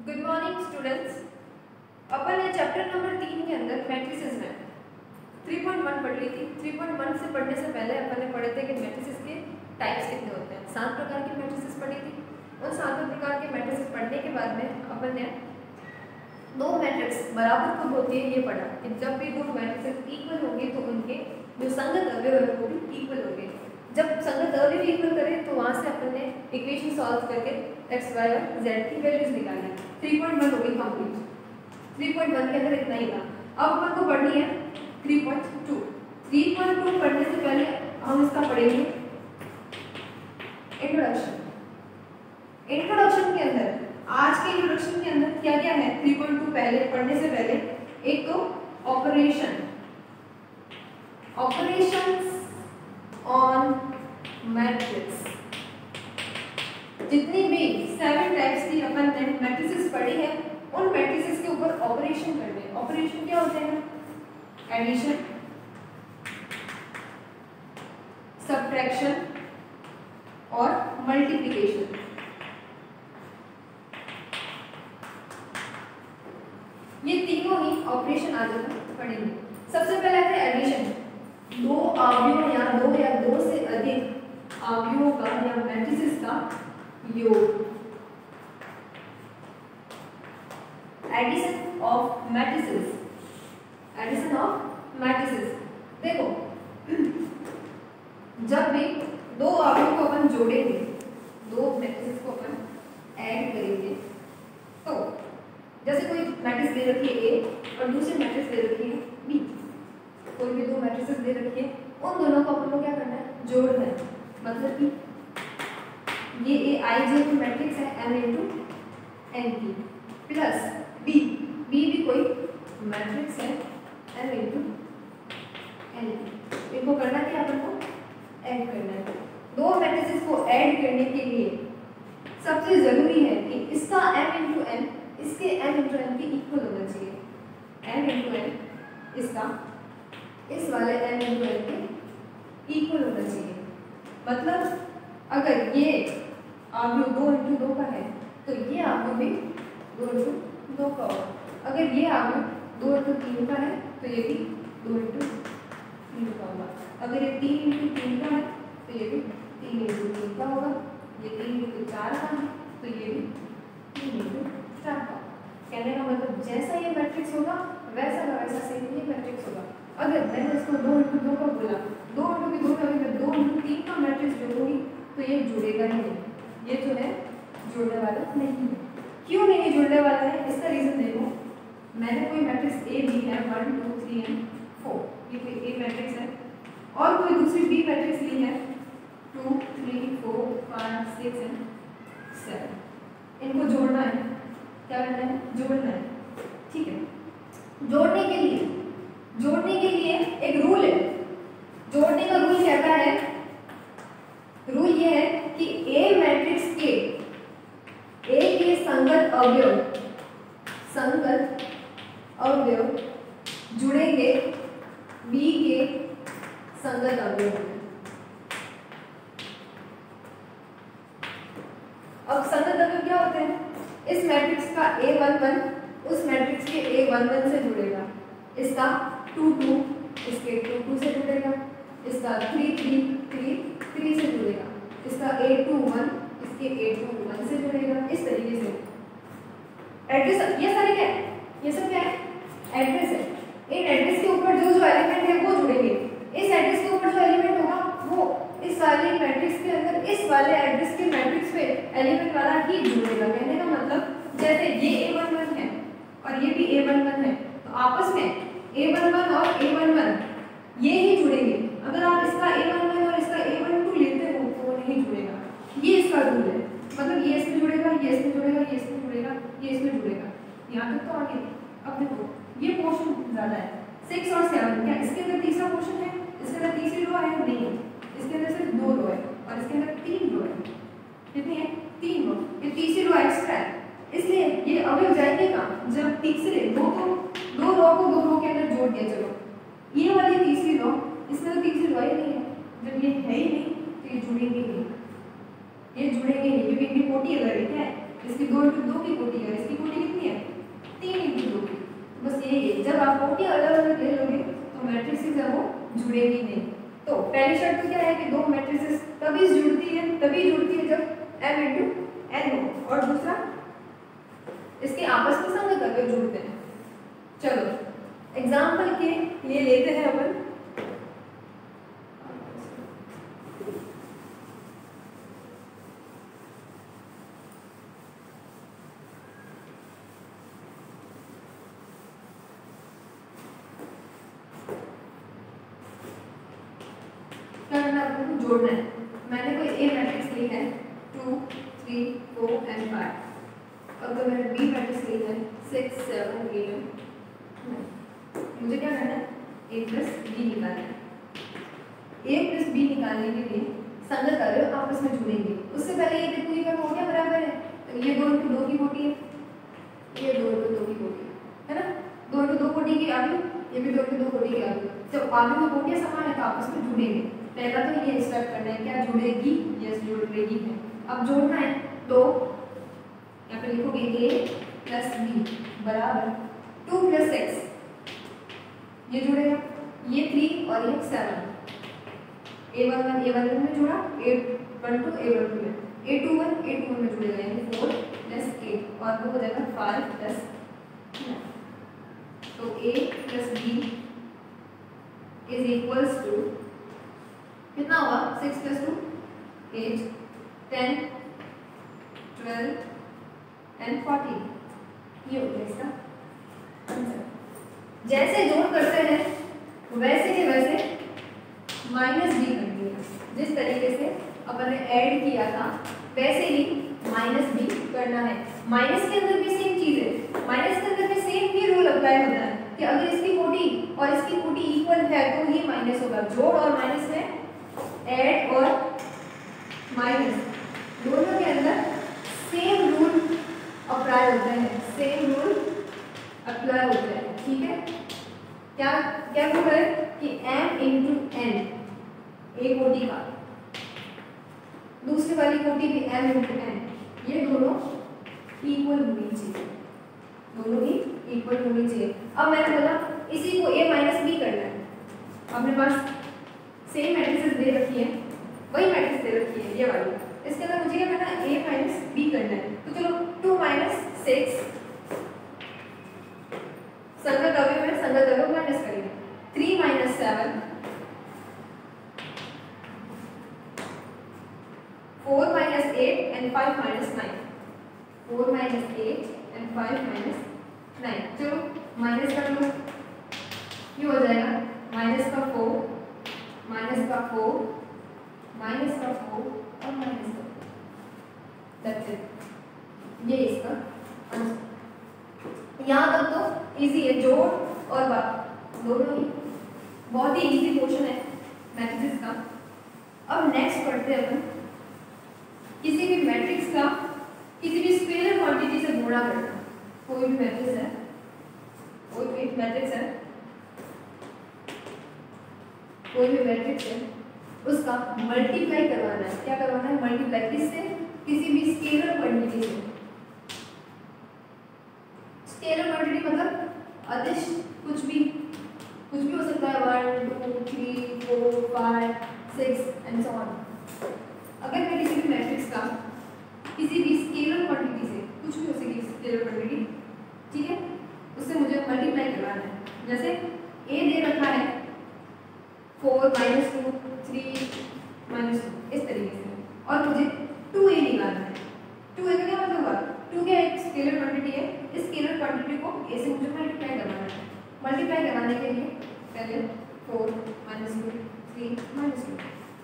Good morning students. अपन ने chapter number 3 के अंदर मैट्रिसेस में 3.1 पढ़ ली थी। 3.1 से पढ़ने से पहले अपन ने पढ़े थे कि मैट्रिसेस के टाइप्स कितने होते हैं। 7 प्रकार की मैट्रिसेस पढ़ी थी। उन 7 प्रकार के मैट्रिसेस पढ़ने के बाद में अपन ने दो मैट्रिक्स बराबर कब होती है ये पढ़ा कि जब भी दो मैट्रिसेस इक्वल होंगे तो उनके जो संगत अवयव है वो भी इक्वल होंगे। जब संगत अवयव इक्वल करें तो वहाँ से अपन ने इक्वेशन सॉल्व करके x, y और z की वैल्यूज निकाली। 3.1 हो गई कंप्लीट। 3.1 के अंदर इतना ही था। अब अपन को पढ़नी है 3.2। 3.2 पढ़ने से पहले हम इसका पढ़ेंगे इंट्रोडक्शन। इंट्रोडक्शन के अंदर आज के इंट्रोडक्शन के अंदर क्या क्या है 3.2 पहले पढ़ने से पहले एक तो ऑपरेशंस ऑन मैट्रिक्स। जितनी भी 7 टाइप्स की अपन ने मैट्रिसेस पढ़ी है उन मैट्रिसेस के ऊपर ऑपरेशन करने। ऑपरेशन क्या होते हैं? एडिशन, सब्ट्रैक्शन और मल्टीप्लिकेशन। ये तीनों ही ऑपरेशन आज अपन पढ़ेंगे। सबसे पहले है एडिशन। दो अवयवों या दो से अधिक अवयवों का या मैट्रिसेस का योग। Addition of matrices. Addition of matrices देखो, जब भी दो अवयवों को अपन जोड़ेंगे, दो मैट्रिसेस को अपन ऐड करेंगे, तो जैसे कोई मैट्रिक्स दे रखी है A और दूसरी मैट्रिक्स दे रखी है B। कोई भी दो मैट्रिसेस दे रखी है, उन दोनों को अपन को क्या करना है? जोड़ना है। मतलब कि ये AIJ मैट्रिक्स है M इंटू N की प्लस B भी कोई मैट्रिक्स है M इंटू N की। इनको करना क्या अपन को? ऐड करना है। दो मैट्रिसेस को ऐड करने के लिए सबसे जरूरी है कि इसका M इंटू N इसके M इंटू N के इक्वल होना चाहिए। M इंटू N इसका इस वाले M इंटू N के इक्वल होना चाहिए। मतलब अगर ये अवयव 2 इंटू 2 का है तो ये अवयव भी 2 इंटू 2 का होगा। अगर ये अवयव 2 इंटू 3 का है तो ये भी 2 इंटू 3 का होगा। अगर ये 3 इंटू 3 का है तो ये भी 3 इंटू 3 का होगा। ये 3 इंटू 4 का है तो ये भी 3 इंटू 4 का। कहने का मतलब जैसा ये मैट्रिक्स होगा वैसा का वैसा सेम ये मैट्रिक्स होगा। अगर मैंने इसको 2 इंटू 2 का बोला, 2 इंटू 2 का अगर 2 इंटू 3 का मैट्रिक्स जोड़ूंगी तो ये जुड़ेगा ही नहीं। ये जो है जोड़ने वाला नहीं है। क्यों नहीं जुड़ने वाला है? इसका रीजन देखो। मैंने कोई मैट्रिक्स A ली है 1 2 3 एंड 4, ये कोई A मैट्रिक्स है, और कोई दूसरी B मैट्रिक्स ली है 2 3 4 5 6 एंड 7। इनको जोड़ना है। क्या करना है? जोड़ना है। ठीक है। जोड़ने के लिए एक रूल है। जोड़ने का रूल कहता है, रूल ये है कि A मैट्रिक्स के A के संगत अवयव जुड़ेंगे B के संगत अवयव में। अब संगत अवयव क्या होते हैं? इस मैट्रिक्स का A11 उस मैट्रिक्स के A11 से जुड़ेगा, इसका 2 2 इसके 2 2 से जुड़ेगा, इसका 3 3 3 3 से जुड़ेगा, इसका A21 इसके A21 से जुड़ेगा। इस तरीके से एड्रेस, ये सारे क्या है? ये सब क्या है? एड्रेस है। इन एड्रेस के ऊपर जो एलिमेंट है वो जुड़ेंगे। इस एड्रेस के ऊपर जो एलिमेंट होगा वो इस वाले मैट्रिक्स के अंदर इस वाले एड्रेस के मैट्रिक्स पे एलिमेंट वाला ही जुड़ेगा। कहने का मतलब जैसे ये A11 है और ये भी A11 है तो आपस में A11 और A11 ये ही जुड़ेंगे। अगर आप इसका A11 और इसका A12 लेते हो तो वो नहीं जुड़ेगा। ये इसका रूल है। मतलब ये इसमें जुड़ेगा, ये इसमें जुड़ेगा, ये इसमें जुड़ेगा, ये इसमें जुड़ेगा। यहाँ तक तो आगे। अब देखो ये पोर्शन ज्यादा है 6 और 7। क्या इसके अंदर तीसरा पोर्शन है? इसके अंदर तीसरी रो है? नहीं है। इसके अंदर सिर्फ 2 रो है और इसके अंदर 3 रो है। कितनी है? 3 रो। ये तीसरी रो एक्स्ट्रा है, इसलिए ये अवयव जाएंगे कहाँ? जब तीसरे दो रो को 2 रो के अंदर जोड़ दिया। चलो ये वाली तीसरी रो, इसमें तो तीसरी रो ही नहीं है। जब ये है ही नहीं तो ये जुड़ेंगे नहीं, ये जुड़ेंगे नहीं क्योंकि इनकी कोटि अलग है। क्या है? इसकी 2 इंटू 2 की कोटि है, इसकी कोटि ये जब आप कोटियां अलग अलग ले लोगे तो मैट्रिसेस है वो जुड़ेगी नहीं। तो पहली शर्त तो क्या है कि दो मैट्रिसेस तभी जुड़ती है जब m इंटू n हो, और दूसरा इसके आपस में संगत अगर जुड़ते हैं। चलो एग्जाम्पल के लिए लेते हैं अपन जोड़ना है। मैंने कोई ए मैट्रिक्स ली है 2 3 4 and 5, अगर मैंने बी मैट्रिक्स ली है 6 7 8 9, मुझे क्या करना है ए प्लस बी निकालना है। ए प्लस बी निकालने के लिए संगत अवयव आपस में जुड़ेंगे। उससे पहले ये देखो ये कोटियां बराबर है, तो ये 2 इंटू 2 की कोटि है, ये 2 इंटू 2 की कोटि है ना, 2 इंटू 2 कोटि की आलू, ये भी 2 इंटू 2 कोटि की आलू। जब आलू में कोटियां समान है तो आपस में जुड़ेंगे। पहला तो ये स्टार्ट करना है, क्या जुड़ेगी, यस जुड़ रही है। अब जोड़ना है तो यहाँ पे लिखोगे a प्लस बी बराबर 2 प्लस 6, ये जुड़ेगा, ये 3 और ये 7, a11 में जुड़ा, a12 a12 में, a21 में जुड़ेगा, यानी 4 प्लस 8 और वो हो जाएगा 5 प्लस 9। तो a plus b is equals to कितना हुआ 6 प्लस 2 8 10 12 एंड 14, ये हो गया इसका आंसर। जैसे जोड़ करते हैं वैसे के वैसे माइनस भी करनी है। जिस तरीके से अपन ने ऐड किया था वैसे ही माइनस भी करना है। माइनस के अंदर भी सेम चीज है, माइनस के अंदर भी सेम ही रूल अप्लाई होता है कि अगर इसकी कोटि और इसकी कोटि इक्वल है तो ही माइनस होगा। जोड़ और माइनस में, ऐड और माइनस दोनों के अंदर सेम रूल अप्लाई होता है, सेम रूल अप्लाई होता है, ठीक है। क्या क्या रूल है कि m इंटू n, एक कोटि का, दूसरी वाली कोटि भी m इंटू n, ये दोनों इक्वल होनी चाहिए, दोनों ही इक्वल होनी चाहिए। अब मैंने बोला इसी को a माइनस बी करना है। अपने पास सेम मैट्रिसेस दे रखी है, वही मैट्रिक्स दे रखी है ये वाली, इसके अंदर मुझे क्या करना है a माइनस बी करना है। तो चलो 2 माइनस 6 संगत अवयव में संगत अवयव माइनस करेंगे, 3 minus 7 4 minus 8 and 5 minus 9, 4 minus 8 and 5 minus 9। चलो माइनस कर लो, ये हो जाएगा माइनस का 4 माइनस का 4 माइनस का 4 और माइनस का 4, दैट्स इट, ये इसका आंसर। यहाँ तक तो इजी है, जोड़ और दोनों ही बहुत ही इजी क्वेश्चन है मैट्रिक्स का। अब नेक्स्ट पढ़ते हैं अपन किसी भी मैट्रिक्स का किसी भी स्केलर क्वांटिटी से गुणा करना। कोई भी मैट्रिक्स है, कोई भी मैट्रिक्स है, कोई भी मैट्रिक्स है, उसका मल्टीप्लाई करवाना है। क्या करवाना है? मल्टीप्लाई किससे? किसी भी स्केलर क्वांटिटी से। स्केलर क्वांटिटी मतलब अदिश कुछ भी हो सकता है, 1 2 3 4 5 6 एंड सो ऑन। अगर मैं किसी भी मैट्रिक्स का किसी भी स्केलर क्वांटिटी से, कुछ भी हो सके स्केलर क्वांटिटी, ठीक है, उससे मुझे मल्टीप्लाई करवाना है। जैसे a दे रखा है 4 माइनस 2 3 माइनस 2 इस तरीके से, और मुझे 2a निकालना है। 2a का क्या मतलब हुआ? 2 क्या एक स्केलर क्वांटिटी है, इस स्केलर क्वांटिटी को a से मुझे मल्टीप्लाई करवाना है। मल्टीप्लाई करवाने के लिए पहले 4 माइनस 2 3 माइनस 2।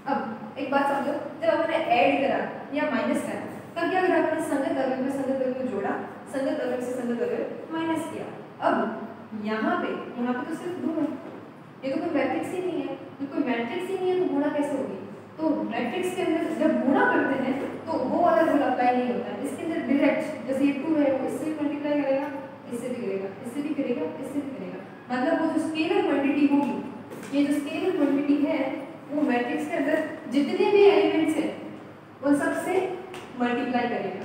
अब एक बात समझो, जब हमने ऐड करा या माइनस करा तब क्या करा? हमने संगत अवयव में संगत अवयव जोड़ा, संगत अवयव से संगत अवयव माइनस किया। अब यहाँ पे तो सिर्फ 2 है, ये तो कोई मैट्रिक्स ही नहीं है। तो कोई मैट्रिक्स ही नहीं है तो गुणा कैसे होगी? तो मैट्रिक्स के अंदर जब गुणा करते हैं तो वो वाला रूल अप्लाई नहीं होता है। इसके अंदर डायरेक्ट जैसे ये 2 है वो इससे भी मल्टीप्लाई करेगा, इससे भी करेगा, इससे भी करेगा, इससे भी करेगा। मतलब वो जो स्केलर क्वांटिटी होगी, ये जो स्केलर क्वांटिटी है वो मैट्रिक्स के अंदर जितने भी एलिमेंट्स हैं उन सबसे मल्टीप्लाई करेगा।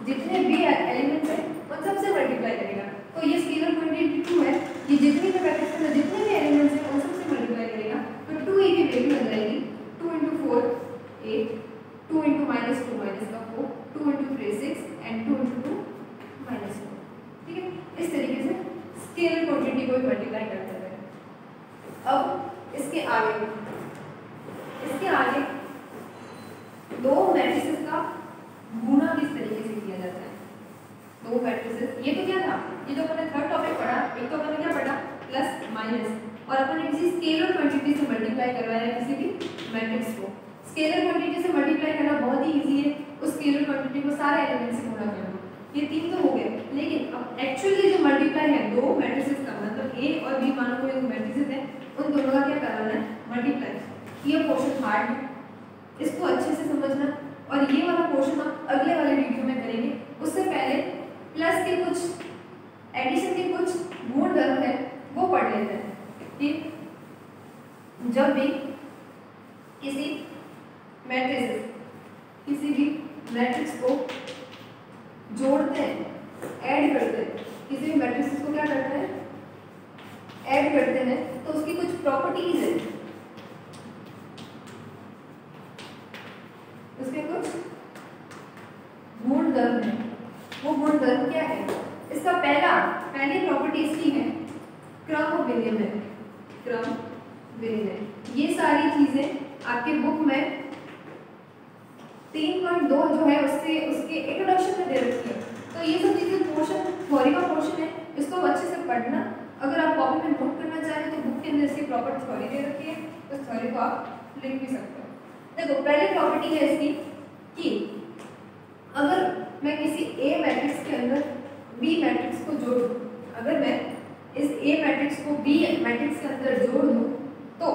जितने भी एलिमेंट्स हैं उन सबसे मल्टीप्लाई करेगा। तो ये स्केलर क्वांटिटी 2 है, दो मैट्रिसेस, ये तो क्या था, ये जो अपने थर्ड टॉपिक पढ़ा, एक तो अपने क्या पढ़ा प्लस माइनस, और अपन ने किसी स्केलर क्वांटिटी से मल्टीप्लाई करवाया है किसी भी मैट्रिक्स को। स्केलर क्वांटिटी से मल्टीप्लाई करना बहुत ही इजी है, उस स्केलर क्वांटिटी को सारे एलिमेंट से गुणा करना, ये तीन तो हो गए। लेकिन अब एक्चुअली जो मल्टीप्लाई है दो मैट्रिसेस का, मतलब ए और बी मानो कोई मैट्रिसेस है, उन दोनों का क्या कराना है, मल्टीप्लाई। ये पोर्शन हार्ड है, इसको अच्छे से समझना, और ये वाला पोर्शन हम अगले वाले वीडियो में करेंगे। उससे पहले प्लस के कुछ एडिशन के कुछ गुण धर्म है वो पढ़ लेते हैं कि जब भी किसी मैट्रिक्स किसी भी मैट्रिक्स को जोड़ते हैं, ऐड करते हैं, किसी भी मैट्रिक्स को क्या करते हैं, ऐड करते हैं, तो उसकी कुछ प्रॉपर्टीज है, उसके कुछ गुणधर्म है। वो गुणधर्म क्या है, इसका पहली प्रॉपर्टी इसकी है क्रम विनिमय। क्रम विनिमय, ये सारी चीजें आपके बुक में 3.2 जो है उसके इंट्रोडक्शन में दे रखी है। तो ये सब चीजें पोर्शन, थ्योरी का पोर्शन है, इसको अच्छे से पढ़ना। अगर आप कॉपी में नोट करना चाहें तो बुक के अंदर इसकी प्रॉपर थ्योरी दे रखी है, उस थ्योरी को आप लिख भी सकते हो। देखो पहली प्रॉपर्टी है इसकी कि अगर मैं किसी ए मैट्रिक्स के अंदर बी मैट्रिक्स को जोड़ दूं, अगर मैं इस ए मैट्रिक्स को बी मैट्रिक्स के अंदर जोड़ दूं तो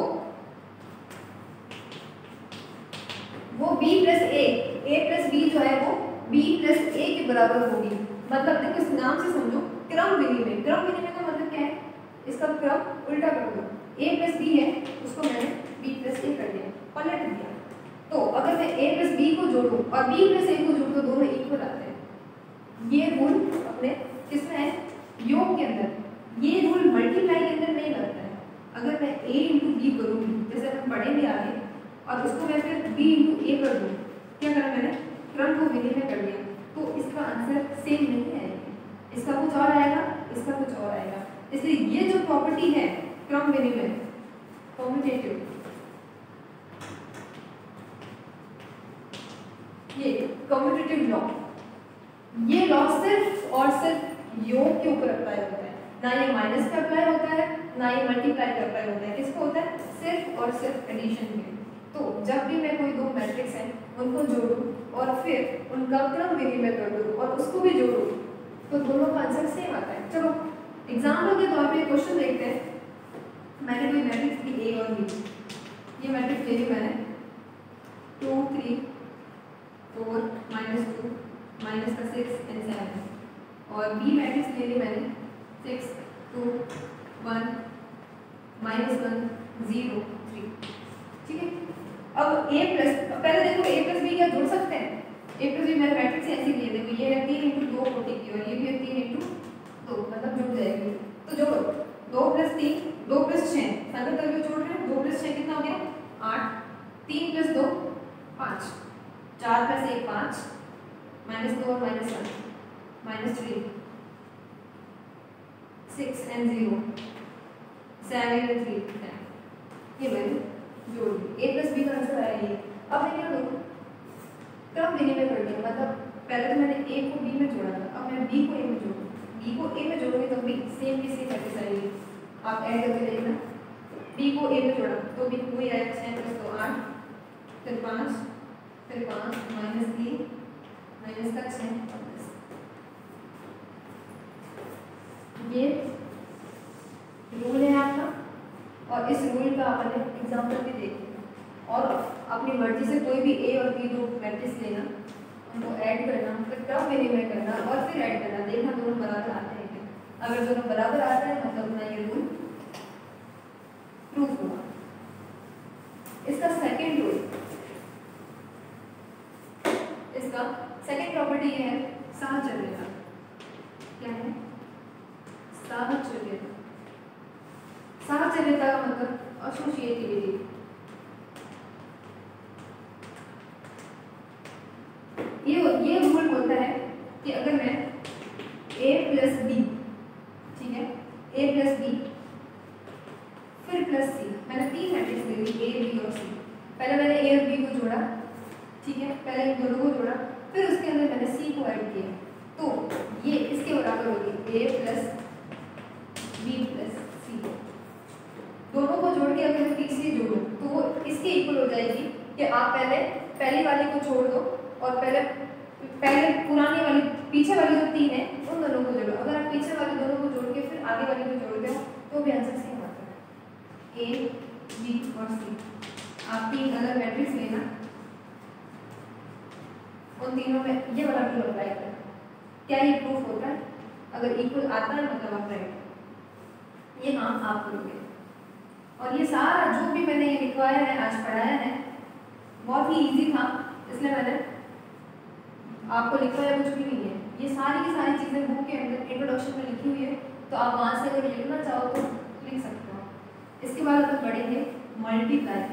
वो b प्लस ए प्लस बी जो है वो b प्लस ए के बराबर होगी। मतलब देखो इस नाम से समझो क्रम विनिमय। क्रम विनिमय का मतलब क्या है, इसका क्रम उल्टा कर दो, a प्लस बी है उसको मैंने b प्लस ए कर दिया, पलट दिया। तो अगर मैं a प्लस बी को जोड़ूं और b प्लस ए को जोड़ूं तो दोनों इक्वल आते हैं। ये रूल अपने किसमें है, योग के अंदर। ये रूल मल्टीप्लाई के अंदर नहीं लगता है। अगर मैं a इंटू बी करूँगी, जैसे हम पढ़ेंगे आगे, और उसको मैं फिर b इंटू ए कर दूँ, क्या करा मैंने, क्रम को विनिमय कर दिया, तो इसका आंसर सेम नहीं आएगा, इसका कुछ और आएगा, इसका कुछ और आएगा। इसलिए ये जो प्रॉपर्टी है क्रम विनिमय, कम्यूटेटिव, ये कम्यूटेटिव लॉ, ये लॉ सिर्फ और सिर्फ योग के ऊपर अप्लाई होता है, ना ये माइनस पे अप्लाई होता है, ना ये मल्टीप्लाई पे अप्लाई होता है। किसको होता है, सिर्फ और सिर्फ एडिशन में। तो जब भी मैं कोई दो मैट्रिक्स हैं उनको जोड़ूं और फिर उनका क्रम विनिमय कर दूं और उसको भी जोड़ूं तो दोनों का आंसर सेम आता है। चलो एग्जाम्पल के तौर पे क्वेश्चन देखते हैं। मैंने कोई मैट्रिक्स ली ए और बी, ये मैट्रिक्स ले ली मैंने 2 3 4 -2 -6 and 7, और बी मैट्रिक्स ले ली मैंने 6 2 1 -1 0 3। ठीक है, अब a प्लस, पहले देखो a प्लस बी क्या जोड़ सकते हैं, a प्लस बी मेरे मैट्रिक्स ऐसे लिए, देखो ये है 3 × 2 कोटि की और ये भी है 3 × 2, मतलब जुड़ जाएगी। तो जोड़ो 2 + 3 2 + 6, संगत करके जोड़ रहे हैं, 2 + 6 कितना हो गया 8, 3 + 2 5, 4 + 1 5, -2 और -1 -3, 6 and 0 7 and 3 10। ये मैंने जोड़ दी, a प्लस बी का आंसर आया ये। अब मैं क्या करूँ, क्रम विनिमय कर दिया, मतलब पहले तो मैंने a को b में जोड़ा था, अब मैं b को a में जोड़ूँ, b को a में जोड़ूंगी तो b सेम की सेम मैट्रिक्स आएगी। आप ऐड करके देखना, b को a में जोड़ा तो b वही आएगा 6 + 2 8, फिर 5 -3 -6 ये रूल है आपका, और इस रूल का आपने एग्जाम्पल भी देखना और अपनी मर्जी से कोई भी ए और बी दो मैट्रिक्स लेना, उनको ऐड करना, फिर क्रम विनिमय करना और फिर ऐड करना, देखना दोनों बराबर आते हैं क्या। अगर दोनों बराबर आते हैं मतलब अपना ये रूल प्रूफ हुआ। इसका सेकेंड रूल, इसका सेकेंड प्रॉपर्टी है साहचर्यता। क्या है, साहचर्यता। साहचर्यता का मतलब एसोसिएटिविटी। ये रूल बोलता है कि अगर मैं a + b, ठीक है, a + b फिर +c, मैंने 3 मैट्रिक्स ले ली a b और c। पहले मैंने a और b को जोड़ा, ठीक है, पहले इन दोनों को जोड़ा, फिर उसके अंदर मैंने c को ऐड किया, तो ये A plus B plus C। दोनों को जोड़ के अगर मैं तीसरी जोड़ूं तो वो इसके इक्वल हो जाएगी कि आप पहले पहली वाली को छोड़ दो और पहले पुरानी वाली पीछे वाली जो 3 है उन दोनों को जोड़ो। अगर आप पीछे वाली दोनों को जोड़ के फिर आगे वाली को जोड़ते हो तो भी आंसर सेम आता है, A, B और C। आप 3 अलग मैट्रिक्स लेना, उन तीनों में ये वाला रूल अप्लाई करना। क्या ये प्रूफ होता है? अगर इक्वल आता है मतलब आप राइट। ये काम आप करोगे। और ये सारा जो भी मैंने ये लिखवाया है आज पढ़ाया है बहुत ही इजी था, इसलिए मैंने आपको लिखवाया कुछ भी नहीं है। ये सारी की सारी चीज़ें बुक के अंदर इंट्रोडक्शन में लिखी हुई है, तो आप वहाँ से अगर लिखना चाहो तो लिख सकते हो। इसके बाद अपन पढ़ेंगे मल्टीप्लाई।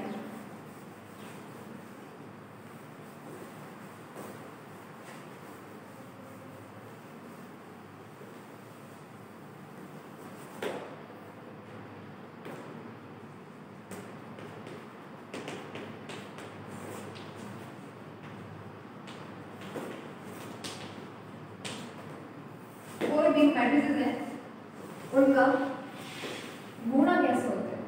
मैट्रिसेस हैं उनका गुणा कैसे होता है।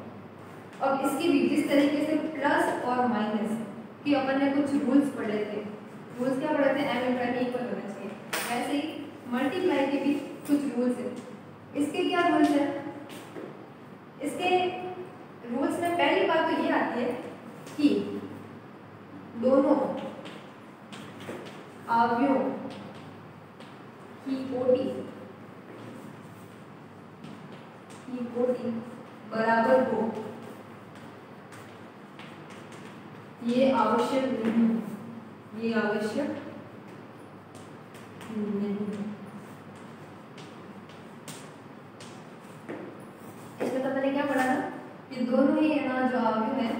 अब इसकी भी जिस तरीके से प्लस और माइनस कि अपन ने कुछ रूल्स पढ़े थे, रूल्स क्या पढ़े थे, m × n इक्वल होना चाहिए, वैसे ही मल्टीप्लाई के भी कुछ रूल्स हैं। इसके क्या रूल्स हैं? इसके रूल्स में पहली बात तो ये आती है कि दोनों अवयवों की कोटि बराबर हो, ये आवश्यक नहीं है, ये आवश्यक नहीं है। इसमें तो मैंने क्या पढ़ा था कि दोनों ही है ना जो अवयव है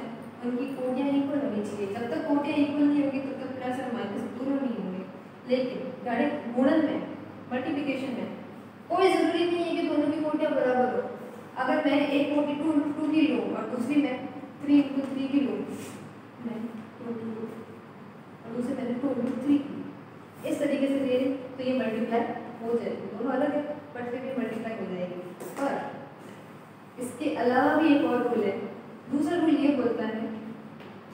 उनकी कोटियां इक्वल होनी चाहिए। जब तक कोटियां इक्वल नहीं होगी तब तक प्लस और माइनस दोनों नहीं होंगे। लेकिन डायरेक्ट गुणन में, मल्टीप्लिकेशन में कोई जरूरी नहीं है कि दोनों की कोटियां बराबर हो। अगर मैं एक कोटि 2 की लूँ और दूसरी मैं 3 × 3 की लूँ, मैं 2 की लूँ और दूसरी मैंने 2 × 3 की, इस तरीके से ले तो ये मल्टीप्लाई हो जाएगी। दोनों अलग है बट फिर भी मल्टीप्लाई हो जाएगी। और इसके अलावा भी एक और रूल है। दूसरा रूल ये बोलता है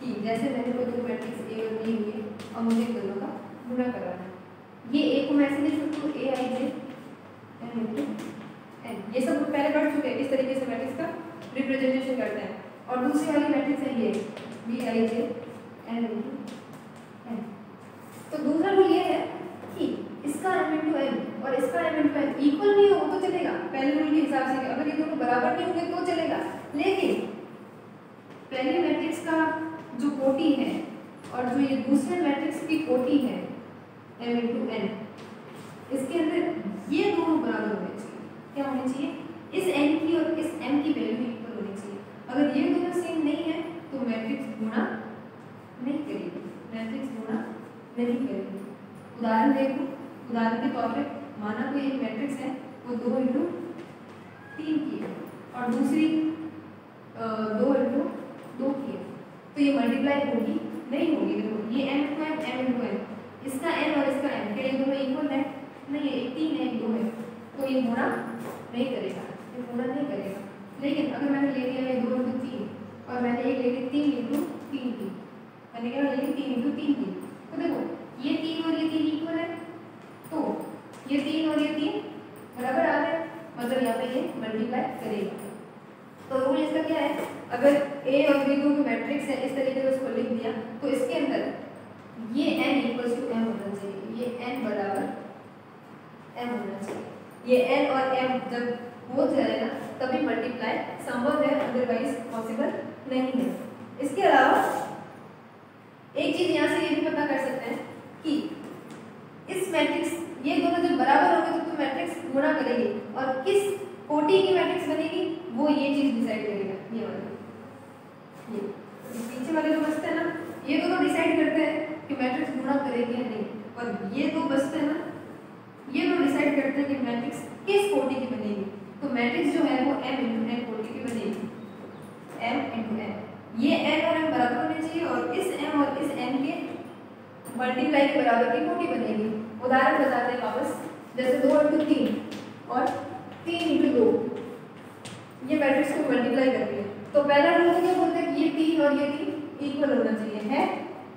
कि जैसे मैंने कोई दो मैट्रिक्स ए और बी लिए और मुझे दोनों का गुणा कराना है, ये ए को मैं ऐसे लिख सकती हूँ AIJ n। ये सब पहले पढ़ चुके हैं, इस तरीके से मैट्रिक्स का रिप्रेजेंटेशन करते हैं। और दूसरी वाली मैट्रिक्स है ये BIJ n × n। तो दूसरा रूल ये है कि इसका m × n और इसका m × n इक्वल नहीं हो तो चलेगा, पहले रूल के हिसाब से। अगर ये दोनों बराबर नहीं होंगे तो चलेगा, लेकिन पहले मैट्रिक्स का जो कोटि है और जो ये दूसरे मैट्रिक्स की कोटि है m × n, इसके अंदर ये दोनों बराबर होने चाहिए। क्या होने चाहिए? इस n की और इस m की वैल्यू इक्वल होनी चाहिए। अगर ये दोनों सेम नहीं है तो मैट्रिक्स गुणा नहीं करेगी, मैट्रिक्स गुणा नहीं करेगी। उदाहरण देखो, उदाहरण के तौर पे माना कोई एक मैट्रिक्स है वो 2 × 3 की है और दूसरी 2 × 2 की है, तो ये मल्टीप्लाई होगी नहीं होगी? देखो ये m × n, इसका n और इसका n, क्या ये दोनों इक्वल है? नहीं है, एक 3 है एक 2 है, तो ये गुणा नहीं करेगा, ये गुणा नहीं करेगा। लेकिन अगर मैंने ले लिया है 2 × 3 और मैंने एक ले ली 3 × 3 की, मैंने क्या ले ली 3 × 3 की, तो देखो ये 3 और ये 3 इक्वल है, तो ये 3 और ये 3 बराबर आ गए, मतलब यहाँ पे ये मल्टीप्लाई करेगा। तो रूल इसका क्या है? अगर A और B दोनों मैट्रिक्स है, इस तरीके से उसको लिख दिया, तो इसके अंदर ये n = m होना चाहिए, ये n बराबर m होना चाहिए। ये n और m जब हो जाएगा तभी मल्टीप्लाई संभव है, अदरवाइज पॉसिबल नहीं है। इसके अलावा एक चीज यहाँ से ये भी पता कर सकते हैं कि इस मैट्रिक्स, ये दोनों जब बराबर होंगे तो मैट्रिक्स गुणा करेगी, और किस कोटि की मैट्रिक्स बनेगी वो ये चीज डिसाइड करेगा। ये वाला, ये पीछे वाले जो बचते हैं ना, ये दोनों डिसाइड करते हैं कि मैट्रिक्स गुणा करेगी या नहीं, और ये दो बचते हैं ना, ये दोनों डिसाइड करते हैं कि मैट्रिक्स किस कोटि की बनेगी। तो मैट्रिक्स जो है वो m × n कोटि की बनेगी, m × n। ये n और m बराबर होने चाहिए और इस m और इस n के मल्टीप्लाई के बराबर की कोटि बनेगी। उदाहरण बताते हैं वापस, जैसे 2 × 3 और 3 इंटू 2 ये मैट्रिक्स को मल्टीप्लाई करती है। तो पहला रूल क्या बोलता है कि ये 3 और ये 3 इक्वल होना चाहिए।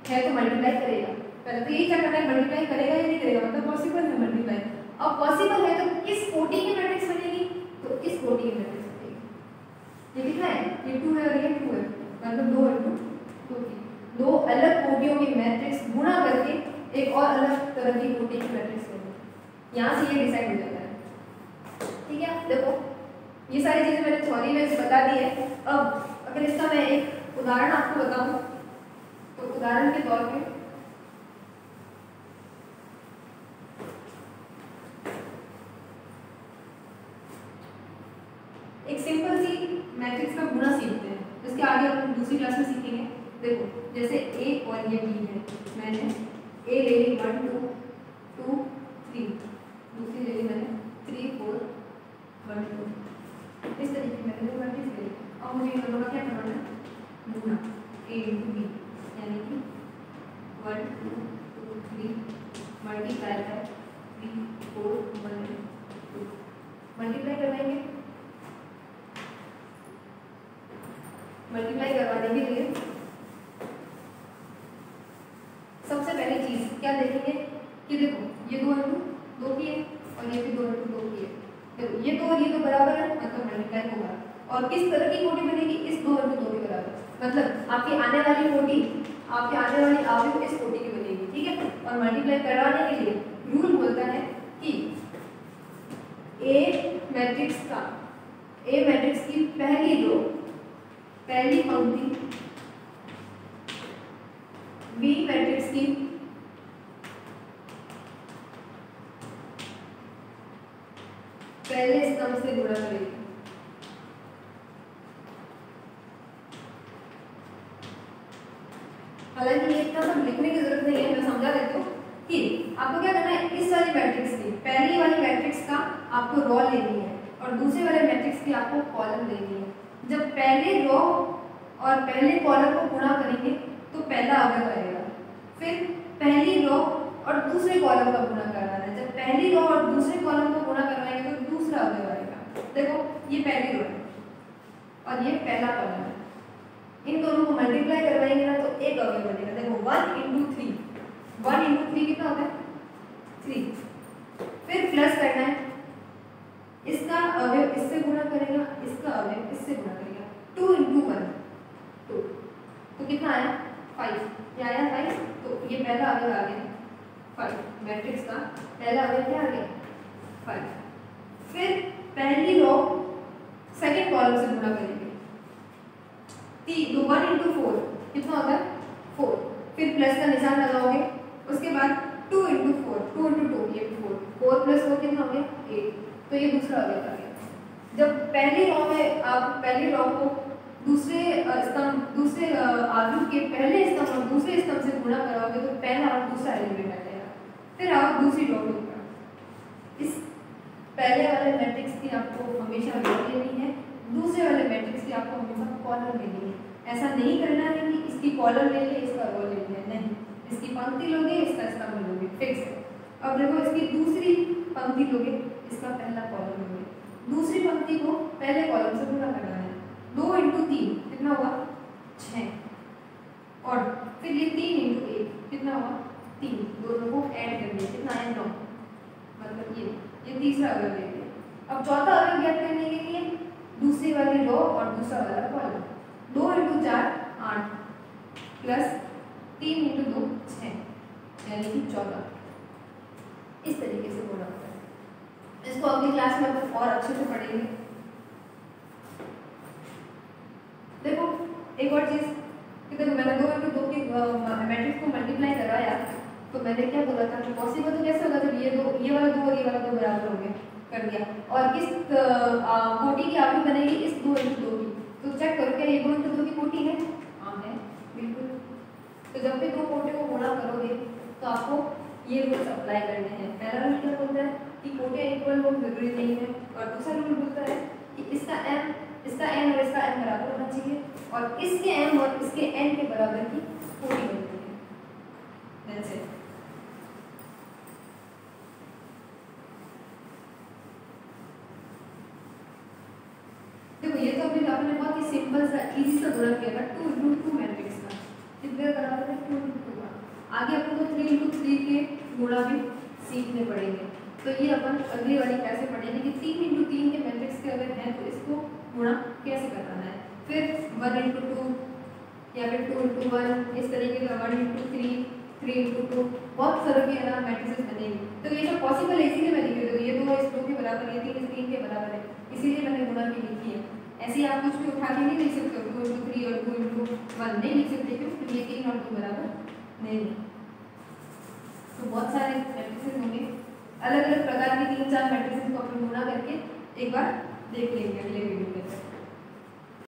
है तो मल्टीप्लाई करेगा। पहले तो यही चेक करना है मल्टीप्लाई करेगा या नहीं करेगा, मतलब पॉसिबल है मल्टीप्लाई। अब पॉसिबल है तो किस कोटि की मैट्रिक्स बनेगी, तो इस कोटि की मैट्रिक्स बनेगी। ये कितना है, ये 2 है और ये 2 है, मतलब 2 इंटू 2 की दो अलग कोटियों की मैट्रिक्स गुणा करके एक और अलग तरह की कोटि की मैट्रिक्स बनेगी। यहाँ से ये डिसाइड हो जाता है। ठीक है, देखो ये सारी चीजें मैंने थ्योरी में बता दी है। अब अगर इसका मैं एक उदाहरण आपको बताऊं तो उदाहरण के तौर पे एक सिंपल सी मैट्रिक्स का गुणा सीखते हैं, इसके आगे हम दूसरी क्लास में सीखेंगे। देखो जैसे A और ये B है, मैंने A ले ली 1 2 2 3, दूसरी ले ली मैंने 3 4 1 2, इस तरीके से मैंने मैट्रिक्स ले ली। अब मुझे इन दोनों का क्या करना है, गुणा A इंटू B, यानी कि 1 2 2 3 मल्टीप्लाई बाय 3 4 1 2, मल्टीप्लाई करवाएंगे। मल्टीप्लाई करवाने के लिए सबसे पहली चीज क्या देखेंगे कि देखो ये 2 इंटू 2 की है और ये भी 2 इंटू 2 की है। देखो ये 2 और ये 2 बराबर है, मतलब मल्टीप्लाई होगा। और किस तरह की कोटि बनेगी, इस 2 इंटू 2 के बराबर, मतलब आपकी आने वाली कोटि, आपकी आने वाली आवृत्ति इस कोटि की बनेगी। ठीक है, और मल्टीप्लाई करवाने के लिए रूल बोलता है कि ए मैट्रिक्स की पहली रो पहली पंक्ति बी मैट्रिक्स की पहले स्तंभ से गुणा करेगी। हालांकि ये इतना सब लिखने की जरूरत नहीं है, मैं समझा देती हूँ कि आपको क्या करना है, इस वाली मैट्रिक्स की पहली वाली मैट्रिक्स का आपको रो लेनी है और दूसरे वाले मैट्रिक्स की आपको कॉलम लेनी है। जब पहले रो और पहले कॉलम को गुणा करेंगे तो पहला अवयव आएगा, फिर पहली रो और दूसरे कॉलम का गुणा करवाना है। जब पहली रो और दूसरे कॉलम को गुणा करवाएंगे तो दूसरा अवयव आएगा। देखो ये पहली रो है और ये पहला कॉलम है, इन दोनों को मल्टीप्लाई करवाएंगे ना तो एक अवयव बनेगा। देखो 1 इंटू 3, 1 इंटू 3 कितना होता है 3, फिर प्लस करना है, इसका अवयव इससे गुणा करेगा, इसका अवयव इससे गुणा करेगा, 2 इंटू 1 2, तो कितना आया 5, क्या आया 5, तो ये पहला अवयव आ गया 5, मैट्रिक्स का पहला अवयव क्या आ गया 5। फिर पहली रो सेकंड कॉलम से गुणा करेंगे, 1 इंटू 4 कितना होता है 4, फिर प्लस का निशान लगाओगे, उसके बाद 2 इंटू 4 2 इंटू 2 ये 4 प्लस 4 कितना हो गया 8, तो ये दूसरा अवयव आ गया। जब पहली रो में आप पहली रो को दूसरे आव्यूह के पहले स्तंभ और दूसरे स्तंभ से गुणा कराओगे तो पहला और दूसरा एलिमेंट आ जाएगा। फिर आप दूसरी रो में इस पहले वाले मैट्रिक्स की आपको हमेशा रो लेनी है, दूसरे वाले मैट्रिक्स की आपको हमेशा कॉलम लेनी है। ऐसा नहीं करना है कि इसकी कॉलम ले लिए इसका रो ले लिया, नहीं, इसकी पंक्ति लोगे इसका स्तंभ लोगे, फिक्स है। अब देखो इसकी दूसरी पंक्ति लोगे, इसका पहला कॉलम लोगे, दूसरी पंक्ति को पहले कॉलम से गुणा करना है, 2 इंटू 3 कितना हुआ 6, और फिर ये 3 इंटू 1 कितना हुआ 3, दोनों को ऐड कर दिया, कितना आया 9, मतलब ये तीसरा अवयव ले लिया। अब चौथा अवयव ज्ञात करने के लिए दूसरी वाली रो और दूसरा वाला कॉलम, 2 इंटू 4 8 प्लस 3 इंटू 2 6, यानी कि 14, इस तरीके से गुणा होता है। इसको अगली क्लास में अपन और अच्छे से पढ़ेंगे। देखो एक और चीज कि देखो मैंने 2 इंटू 2 की मैट्रिक्स को मल्टीप्लाई कराया तो मैंने क्या बोला था कि पॉसिबल तो कैसे होगा जब ये वाला 2 और ये वाला 2 बराबर होंगे, कर दिया। और किस कोटि की आवृत्ति बनेगी, इस 2 इंटू 2 की, तो चेक करो क्या ये 2 इंटू 2 की कोटि है, हाँ है बिल्कुल। तो जब भी 2 कोटियों को गुणा करोगे तो आपको ये रूल्स अप्लाई करने हैं। पहला रूल क्या बोलता है कि कोटियां इक्वल हो जरूरी नहीं है, और दूसरा रूल बोलता है कि इसका n और इसका n बराबर होना चाहिए और इसके m और इसके n के बराबर की कोटि बनती है। That's it. देखो ये तो अभी आपने बहुत ही सिंपल सा इजी सा गुणा किया था 2 इंटू 2 मैट्रिक्स का, कितने का बराबर है 2 इंटू 2 का। आगे अपन को 3 इंटू 3 के गुणा भी सीखने पड़ेंगे। तो ये अपन अगली वाली क्लास में पढ़ेंगे कि 3 इंटू 3 के मैट्रिक्स के अगर हैं तो इसको गुणा कैसे करना है। फिर 1 इंटू 2 या फिर 2 इंटू 1, इस तरीके का 1 इंटू 3, 3 इंटू 2, बहुत सारे के ना मैट्रिसेस बनेंगे। तो ये जो पॉसिबल है इसीलिए मैं लिखी हूँ, ये 2 इस 2 के बराबर, ये 3 इस 3 के बराबर है, इसीलिए मैंने गुणा की लिखी है। ऐसे ही आप कुछ भी उठा के नहीं लिख सकते हो, 2 इंटू 3 और 2 इंटू 1 नहीं लिख सकते, क्योंकि ये 3 और 2 बराबर नहीं है। तो बहुत सारे मैट्रिसेस होंगे, अलग अलग प्रकार के 3-4 मैट्रिसेस को अपन गुणा करके एक बार देख लेंगे अगले वीडियो में।